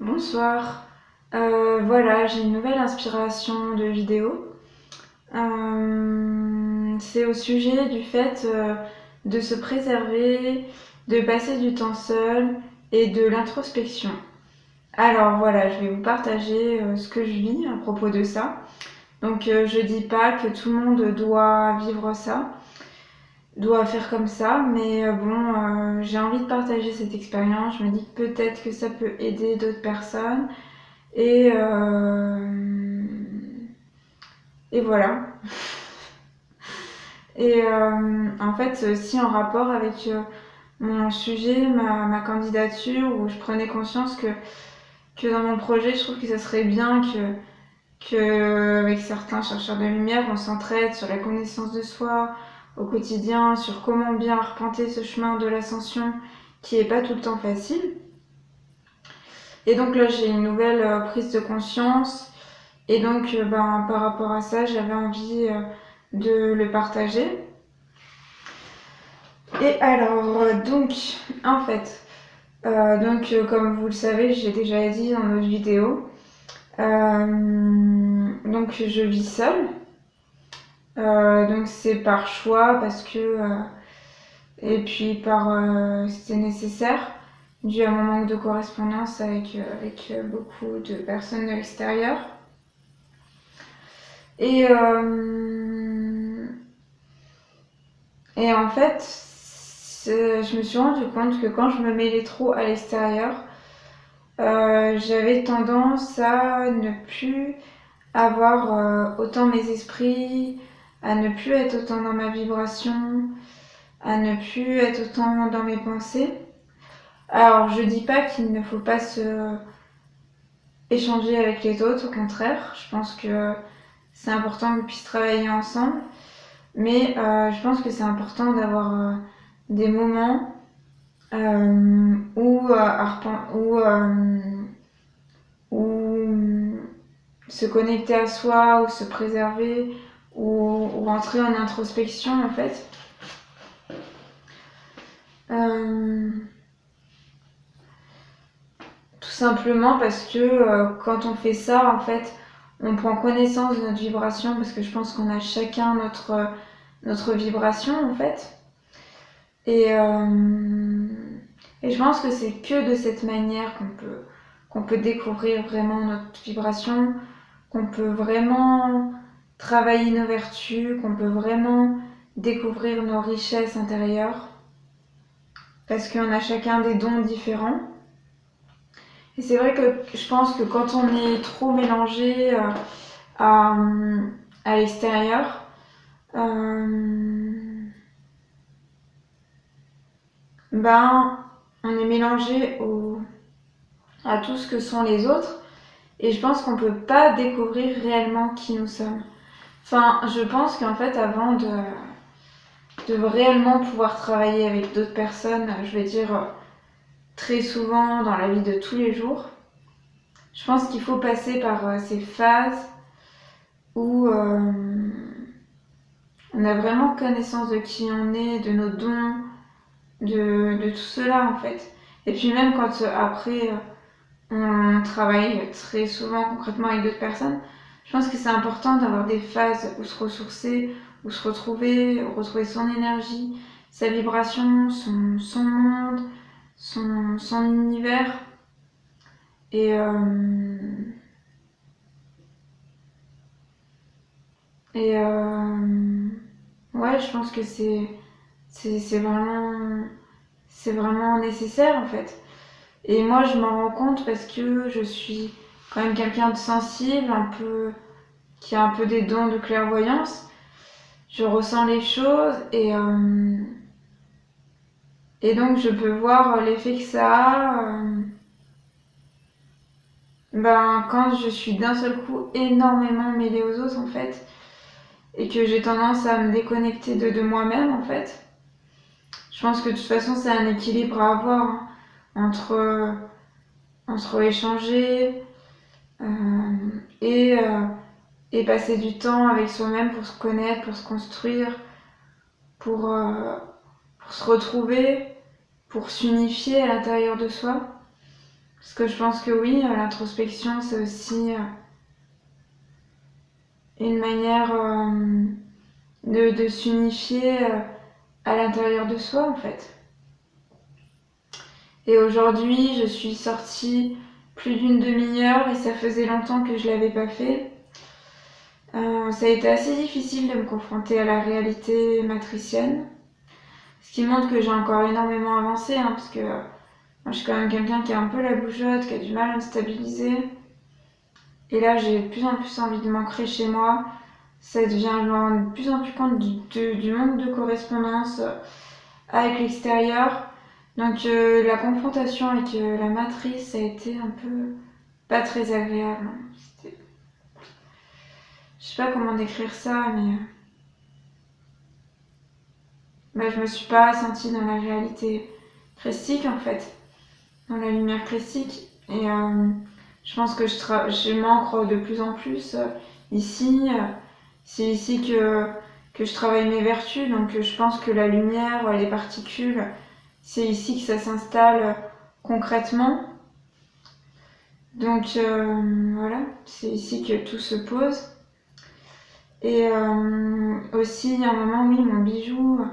Bonsoir. Voilà, j'ai une nouvelle inspiration de vidéo. C'est au sujet du fait de se préserver, de passer du temps seul et de l'introspection. Alors voilà, je vais vous partager ce que je vis à propos de ça. Donc je dis pas que tout le monde doit vivre ça, doit faire comme ça, mais j'ai envie de partager cette expérience. Je me dis que peut-être que ça peut aider d'autres personnes. Et, euh, et voilà. Et en fait, c'est aussi en rapport avec mon sujet, ma candidature, où je prenais conscience que dans mon projet, je trouve que ça serait bien avec certains chercheurs de lumière, on s'entraide sur la connaissance de soi au quotidien, sur comment bien arpenter ce chemin de l'ascension qui est pas tout le temps facile. Et donc là, j'ai une nouvelle prise de conscience. Et donc, par rapport à ça, j'avais envie de le partager. Et alors, en fait, comme vous le savez, j'ai déjà dit dans notre vidéo, donc je vis seule. Donc c'est par choix parce que et puis c'était nécessaire dû à mon manque de correspondance avec beaucoup de personnes de l'extérieur. Et Et en fait, je me suis rendu compte que quand je me mêlais trop à l'extérieur, j'avais tendance à ne plus avoir autant mes esprits, à ne plus être autant dans ma vibration, à ne plus être autant dans mes pensées. Alors, je dis pas qu'il ne faut pas se échanger avec les autres, au contraire, je pense que c'est important qu'on puisse travailler ensemble, mais je pense que c'est important d'avoir des moments ou se connecter à soi, ou se préserver, ou entrer en introspection en fait. Euh, Tout simplement parce que quand on fait ça, en fait, on prend connaissance de notre vibration, parce que je pense qu'on a chacun notre vibration en fait. Et, euh, et je pense que c'est que de cette manière qu'on peut découvrir vraiment notre vibration, qu'on peut vraiment travailler nos vertus, qu'on peut vraiment découvrir nos richesses intérieures, parce qu'on a chacun des dons différents. Et c'est vrai que je pense que quand on est trop mélangé à, à l'extérieur, euh, ben, on est mélangé à tout ce que sont les autres, et je pense qu'on peut pas découvrir réellement qui nous sommes. Enfin, je pense qu'en fait, avant de réellement pouvoir travailler avec d'autres personnes, je vais dire très souvent dans la vie de tous les jours, je pense qu'il faut passer par ces phases où on a vraiment connaissance de qui on est, de nos dons, de tout cela en fait. Et puis même quand après on travaille très souvent concrètement avec d'autres personnes, je pense que c'est important d'avoir des phases où se ressourcer, où se retrouver, où retrouver son énergie, sa vibration, son monde, son univers. Et, et ouais, je pense que c'est vraiment, c'est vraiment nécessaire en fait. Et moi, je m'en rends compte parce que je suis quand même quelqu'un de sensible, un peu, qui a un peu des dons de clairvoyance. Je ressens les choses et donc je peux voir l'effet que ça a quand je suis d'un seul coup énormément mêlée aux autres en fait et que j'ai tendance à me déconnecter de moi-même en fait. Je pense que de toute façon c'est un équilibre à avoir hein, entre échanger euh, et, euh, et passer du temps avec soi-même pour se connaître, pour se construire, pour, pour se retrouver, pour s'unifier à l'intérieur de soi. Parce que je pense que oui, l'introspection, c'est aussi une manière de s'unifier à l'intérieur de soi, en fait. Et aujourd'hui, je suis sortie plus d'une demi-heure et ça faisait longtemps que je l'avais pas fait. Ça a été assez difficile de me confronter à la réalité matricienne. Ce qui montre que j'ai encore énormément avancé, hein, parce que moi, je suis quand même quelqu'un qui a un peu la bougeotte, qui a du mal à me stabiliser. Et là, j'ai de plus en plus envie de m'ancrer chez moi. Ça devient, je me rends de plus en plus compte du manque de correspondance avec l'extérieur. Donc la confrontation avec la matrice, ça a été un peu pas très agréable. Je sais pas comment décrire ça, mais je me suis pas sentie dans la réalité christique en fait, dans la lumière christique. Et je pense que je m'ancre de plus en plus ici. C'est ici que je travaille mes vertus, donc je pense que la lumière, les particules, c'est ici que ça s'installe concrètement. Donc voilà, c'est ici que tout se pose. Et aussi, il y a un moment, oui, mon bijou,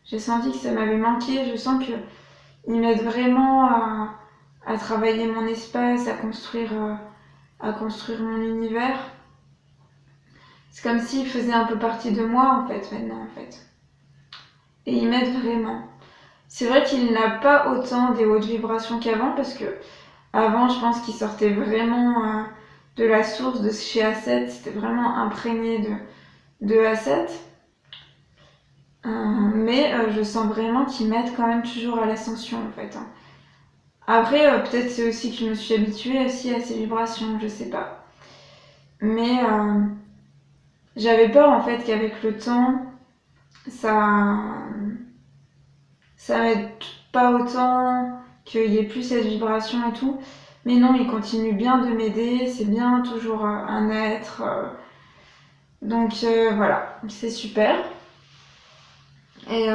j'ai senti que ça m'avait manqué. Je sens qu'il m'aide vraiment à travailler mon espace, à construire mon univers. C'est comme s'il faisait un peu partie de moi, en fait, maintenant, en fait. Et il m'aide vraiment. C'est vrai qu'il n'a pas autant des hautes vibrations qu'avant, parce que avant, je pense qu'il sortait vraiment de la source de chez A7. C'était vraiment imprégné de A7. Mais je sens vraiment qu'il m'aide quand même toujours à l'ascension, en fait. Hein. Après, peut-être c'est aussi que je me suis habituée aussi à ces vibrations, je sais pas. Mais j'avais peur, en fait, qu'avec le temps, ça m'aide pas autant, qu'il y ait plus cette vibration et tout. Mais non, il continue bien de m'aider, c'est bien toujours un être. Donc voilà, c'est super. Et,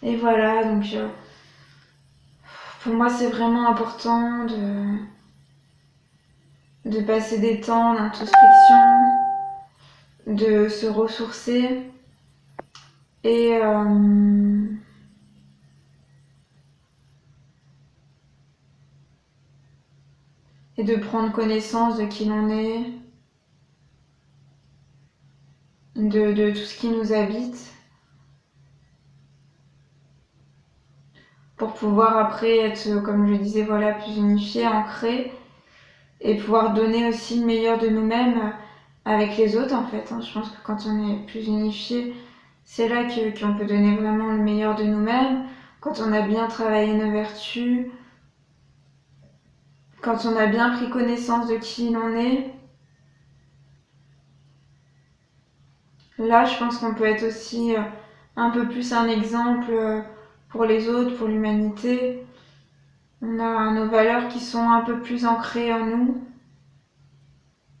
et voilà, donc pour moi c'est vraiment important de passer des temps d'introspection, de se ressourcer et de prendre connaissance de qui l'on est, de tout ce qui nous habite, pour pouvoir après être, comme je disais, voilà, plus unifié, ancré, et pouvoir donner aussi le meilleur de nous-mêmes avec les autres en fait. Hein. Je pense que quand on est plus unifié, c'est là qu'on peut donner vraiment le meilleur de nous-mêmes, quand on a bien travaillé nos vertus, quand on a bien pris connaissance de qui l'on est. Là, je pense qu'on peut être aussi un peu plus un exemple pour les autres, pour l'humanité. On a nos valeurs qui sont un peu plus ancrées en nous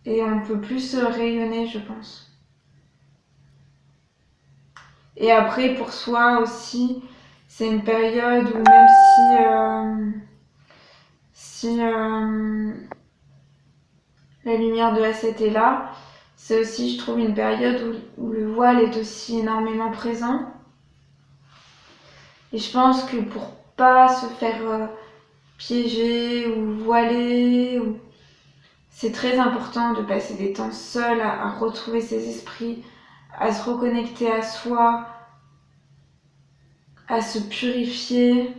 et on peut plus rayonner, je pense. Et après, pour soi aussi, c'est une période où même si la lumière de A7 est là, c'est aussi, je trouve, une période où le voile est aussi énormément présent. Et je pense que pour pas se faire piéger ou voiler, c'est très important de passer des temps seuls à retrouver ses esprits, à se reconnecter à soi, à se purifier,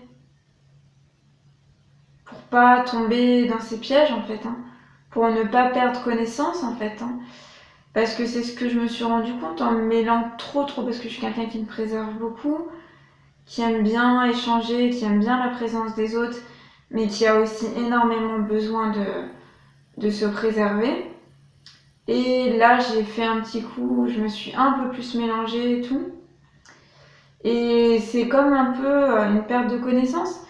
pour pas tomber dans ces pièges en fait, hein, pour ne pas perdre connaissance en fait. Hein. Parce que c'est ce que je me suis rendu compte en me mêlant trop, parce que je suis quelqu'un qui me préserve beaucoup, qui aime bien échanger, qui aime bien la présence des autres, mais qui a aussi énormément besoin de se préserver. Et là, j'ai fait un petit coup où je me suis un peu plus mélangée et tout. Et c'est comme un peu une perte de connaissance,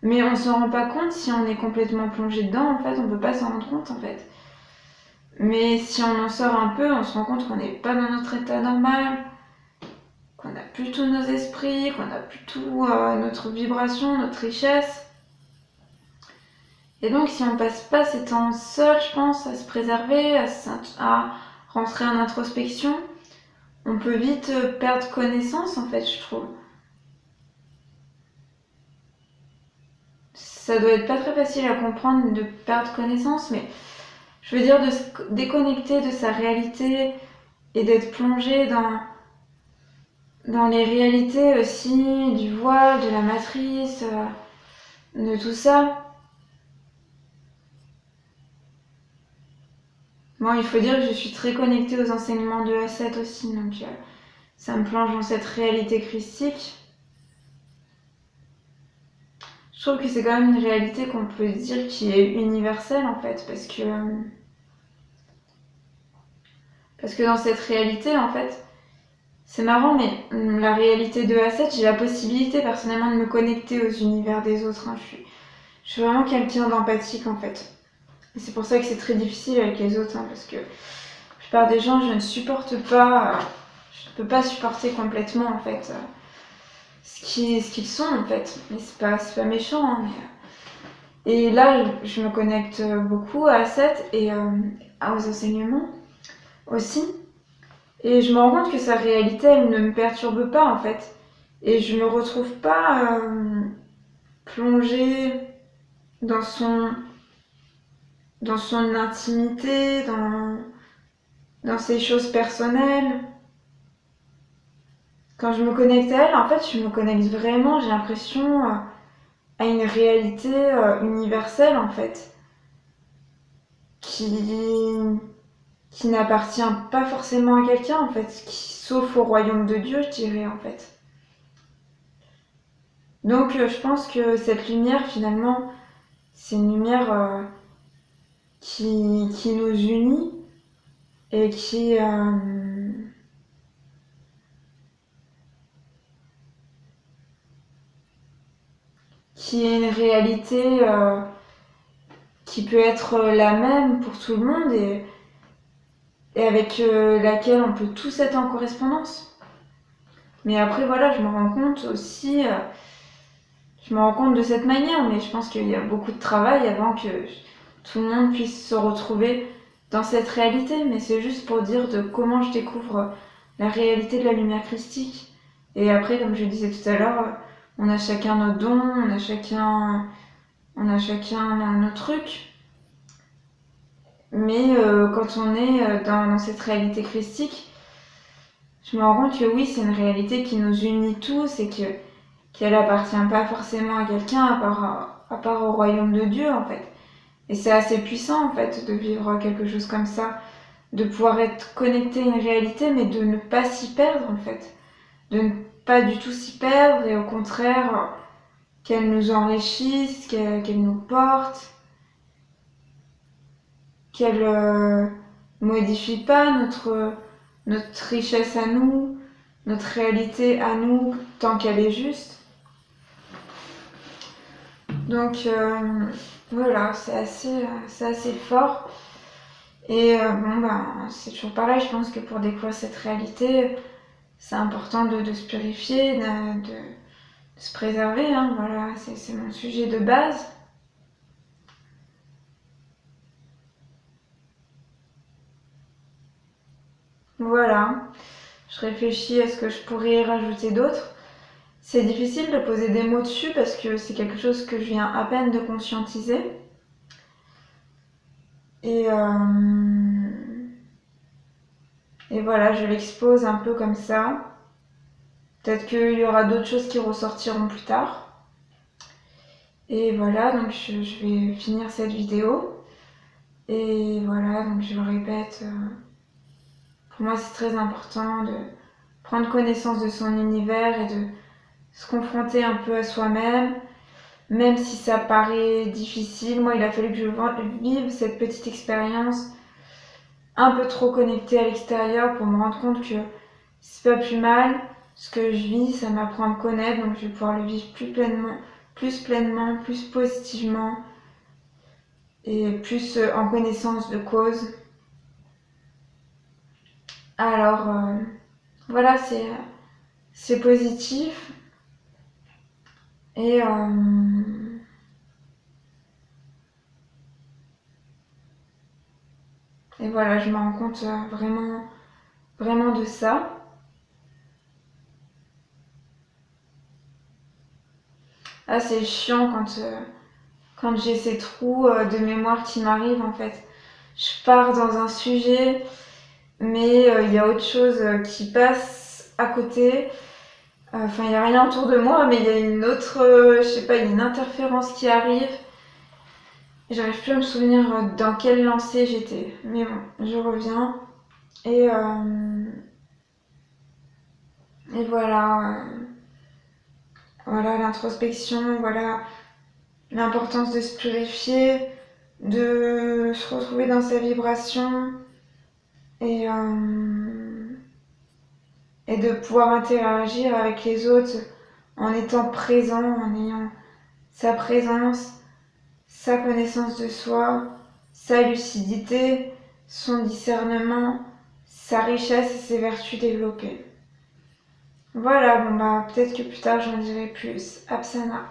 mais on se rend pas compte si on est complètement plongé dedans, en fait, on peut pas s'en rendre compte, en fait. Mais si on en sort un peu, on se rend compte qu'on n'est pas dans notre état normal, qu'on n'a plus tous nos esprits, qu'on n'a plus tout notre vibration, notre richesse. Et donc si on passe pas ces temps seuls, je pense, à se préserver, à rentrer en introspection, on peut vite perdre connaissance en fait, je trouve. Ça doit être pas très facile à comprendre de perdre connaissance, mais je veux dire de se déconnecter de sa réalité et d'être plongé dans les réalités aussi du voile, de la matrice, de tout ça. Bon, il faut dire que je suis très connectée aux enseignements de A7 aussi, donc ça me plonge dans cette réalité christique. Je trouve que c'est quand même une réalité qu'on peut dire qui est universelle en fait, parce que dans cette réalité en fait, c'est marrant, mais la réalité de A7, j'ai la possibilité personnellement de me connecter aux univers des autres. Hein. Je suis vraiment quelqu'un d'empathique en fait. Et c'est pour ça que c'est très difficile avec les autres, hein, parce que la plupart des gens, je ne supporte pas, je ne peux pas supporter complètement en fait ce qu'ils sont en fait. Mais c'est pas méchant. Hein, Et là, je me connecte beaucoup à A7 et aux enseignements aussi. Et je me rends compte que sa réalité, elle ne me perturbe pas en fait. Et je me retrouve pas plongée dans dans son intimité, dans ses choses personnelles. Quand je me connecte à elle, en fait, je me connecte vraiment, j'ai l'impression, à une réalité universelle en fait, qui, qui n'appartient pas forcément à quelqu'un en fait, sauf au royaume de Dieu, je dirais en fait. Donc je pense que cette lumière finalement, c'est une lumière qui nous unit et qui est une réalité qui peut être la même pour tout le monde et avec laquelle on peut tous être en correspondance. Mais après voilà, je me rends compte aussi, je me rends compte de cette manière, mais je pense qu'il y a beaucoup de travail avant que tout le monde puisse se retrouver dans cette réalité. Mais c'est juste pour dire de comment je découvre la réalité de la lumière christique. Et après, comme je disais tout à l'heure, on a chacun nos dons, on a chacun nos trucs. Mais quand on est dans cette réalité christique, je me rends compte que oui, c'est une réalité qui nous unit tous et qu'elle appartient pas forcément à quelqu'un à part au royaume de Dieu en fait. Et c'est assez puissant en fait de vivre quelque chose comme ça, de pouvoir être connecté à une réalité mais de ne pas s'y perdre en fait, de ne pas du tout s'y perdre et au contraire qu'elle nous enrichisse, qu'elle nous porte, qu'elle modifie pas notre richesse à nous, notre réalité à nous tant qu'elle est juste. Donc voilà, c'est assez fort. Et bon, ben, c'est toujours pareil, je pense que pour découvrir cette réalité, c'est important de se purifier, de se préserver. Hein, voilà, c'est mon sujet de base. Voilà, je réfléchis à ce que je pourrais rajouter d'autre. C'est difficile de poser des mots dessus parce que c'est quelque chose que je viens à peine de conscientiser. Et, et voilà, je l'expose un peu comme ça. Peut-être qu'il y aura d'autres choses qui ressortiront plus tard. Et voilà, donc je vais finir cette vidéo. Et voilà, donc je le répète, pour moi c'est très important de prendre connaissance de son univers et de se confronter un peu à soi-même, même si ça paraît difficile. Moi, il a fallu que je vive cette petite expérience un peu trop connectée à l'extérieur pour me rendre compte que c'est pas plus mal. Ce que je vis, ça m'apprend à me connaître, donc je vais pouvoir le vivre plus pleinement, plus positivement et plus en connaissance de cause. Alors voilà, c'est positif et Et voilà, je me rends compte vraiment de ça. Ah, c'est chiant quand j'ai ces trous de mémoire qui m'arrivent en fait. Je pars dans un sujet, mais il y a autre chose qui passe à côté. Enfin, il n'y a rien autour de moi, mais il y a une autre, je sais pas, une interférence qui arrive. Et j'arrive plus à me souvenir dans quelle lancée j'étais. Mais bon, je reviens. Et, et voilà, voilà l'introspection, voilà l'importance de se purifier, de se retrouver dans sa vibration et, et de pouvoir interagir avec les autres en étant présent, en ayant sa présence, sa connaissance de soi, sa lucidité, son discernement, sa richesse et ses vertus développées. Voilà, bon bah peut-être que plus tard j'en dirai plus. Apsana.